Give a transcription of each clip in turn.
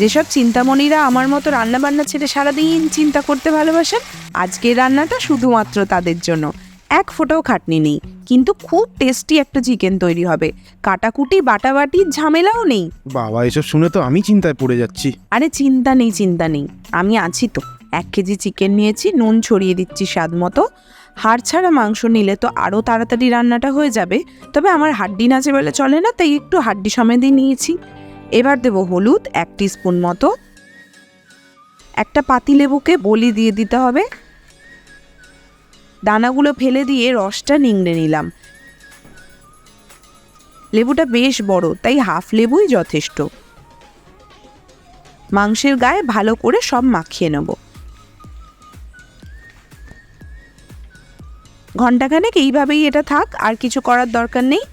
যেসব চিন্তামণিরা আমার মতো রান্নাবান্না ছেড়ে সারাদিন চিন্তা করতে ভালোবাসেন, আজকের রান্নাটা শুধুমাত্র তাদের জন্য। এক ফোঁটাও খাটনি নেই, কিন্তু খুব টেস্টি একটা চিকেন তৈরি হবে। কাটাকুটি বাটাবাটির ঝামেলাও নেই। বাবা, এসব শুনে তো আমি চিন্তায় পড়ে যাচ্ছি। আরে চিন্তা নেই, আমি আছি তো। 1 কেজি চিকেন নিয়েছি, নুন ছড়িয়ে দিচ্ছি স্বাদ মতো। হাড় ছাড়া মাংস নিলে তো আরও তাড়াতাড়ি রান্নাটা হয়ে যাবে, তবে আমার হাড্ডি নাচে বলে চলে না, তাই একটু হাড্ডি সমেতই নিয়েছি। এবার দেবো হলুদ 1 টিস্পুন মতো। একটা পাতিলেবুকে বলি দিয়ে দিতে হবে। দানাগুলো ফেলে দিয়ে রসটা নিংড়ে নিলাম। লেবুটা বেশ বড়, তাই হাফ লেবুই যথেষ্ট। মাংসের গায়ে ভালো করে সব মাখিয়ে নেব। ঘন্টাখানেক এইভাবেই এটা থাক, আর কিছু করার দরকার নেই।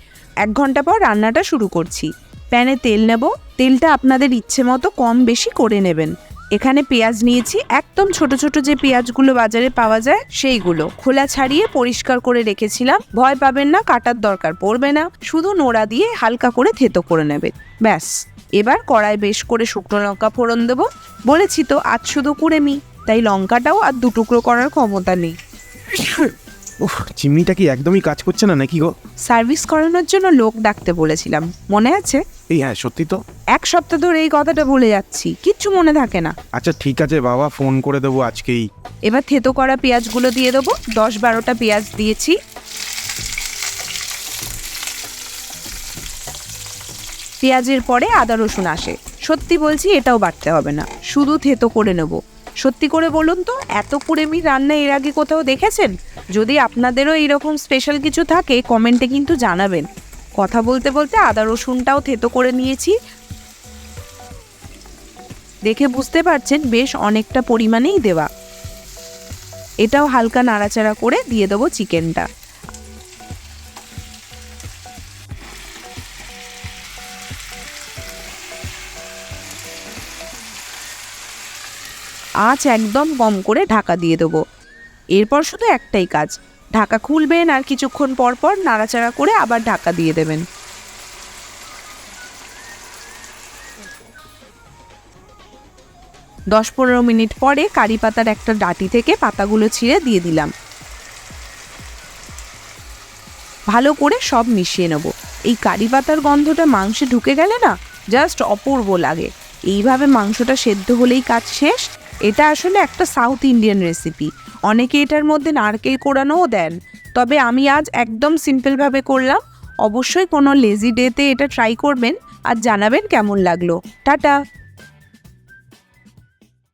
1 ঘন্টা পর রান্নাটা শুরু করছি। প্যানে তেল নেব। তেলটা আপনাদের ইচ্ছে মতো কম বেশি করে নেবেন। এখানে পেঁয়াজ নিয়েছি, একদম ছোট ছোট যে পেঁয়াজগুলো বাজারে পাওয়া যায় সেইগুলো। খোলা ছাড়িয়ে পরিষ্কার করে রেখেছিলাম। ভয় পাবেন না, কাটার দরকার পড়বে না, শুধু নোড়া দিয়ে হালকা করে থেতো করে নেবে, ব্যাস। এবার কড়াই বেশ করে শুকনো লঙ্কা ফোড়ন দেবো। বলেছি তো আজ শুধু কুড়েমি, তাই লঙ্কাটাও আর 2 টুকরো করার ক্ষমতা নেই। উফ, চিমনিটা কি একদমই কাজ করছে না নাকি গো? সার্ভিস করানোর জন্য লোক ডাকতে বলেছিলাম, মনে আছে? এই হ্যাঁ, সত্যি তো। 1 সপ্তাহ ধরে এই কথাটা বলে যাচ্ছি, কিচ্ছু মনে থাকে না। আচ্ছা ঠিক আছে বাবা, ফোন করে দেবো আজকেই। এবার থেতো করা পেঁয়াজগুলো দিয়ে দেবো। 10-12টা পেঁয়াজ দিয়েছি। পেঁয়াজের পরে আদা রসুন আসে। সত্যি বলছি, এটাও বাটতে হবে না, শুধু থেতো করে নেব। সত্যি করে বলুন তো, এত কুড়েমি রান্না এর আগে কোথাও দেখেছেন? যদি আপনাদেরও এইরকম স্পেশাল কিছু থাকে কমেন্টে কিন্তু জানাবেন। কথা বলতে বলতে আদা রসুনটাও থেতো করে নিয়েছি। দেখে বুঝতে পারছেন বেশ অনেকটা পরিমাণেই দেওয়া। এটাও হালকা নাড়াচাড়া করে দিয়ে দেবো চিকেনটা। আঁচ একদম কম করে ঢাকা দিয়ে দেবো। এরপর শুধু একটাই কাজ, ঢাকা খুলবেন আর কিছুক্ষণ পর পর নাড়াচাড়া করে আবার ঢাকা দিয়ে দেবেন। 10-15 মিনিট পরে কারি পাতার একটা ডাঁটি থেকে পাতাগুলো ছিঁড়ে দিয়ে দিলাম। ভালো করে সব মিশিয়ে নেব। এই কারি পাতার গন্ধটা মাংসে ঢুকে গেলে না, জাস্ট অপূর্ব লাগে। এইভাবে মাংসটা সেদ্ধ হলেই কাজ শেষ। এটা আসলে একটা সাউথ ইন্ডিয়ান রেসিপি। অনেকে এটার মধ্যে নারকেল কোড়ানোও দেন, তবে আমি আজ একদম সিম্পলভাবে করলাম। অবশ্যই কোনো লেজি ডেতে এটা ট্রাই করবেন আর জানাবেন কেমন লাগলো। টাটা।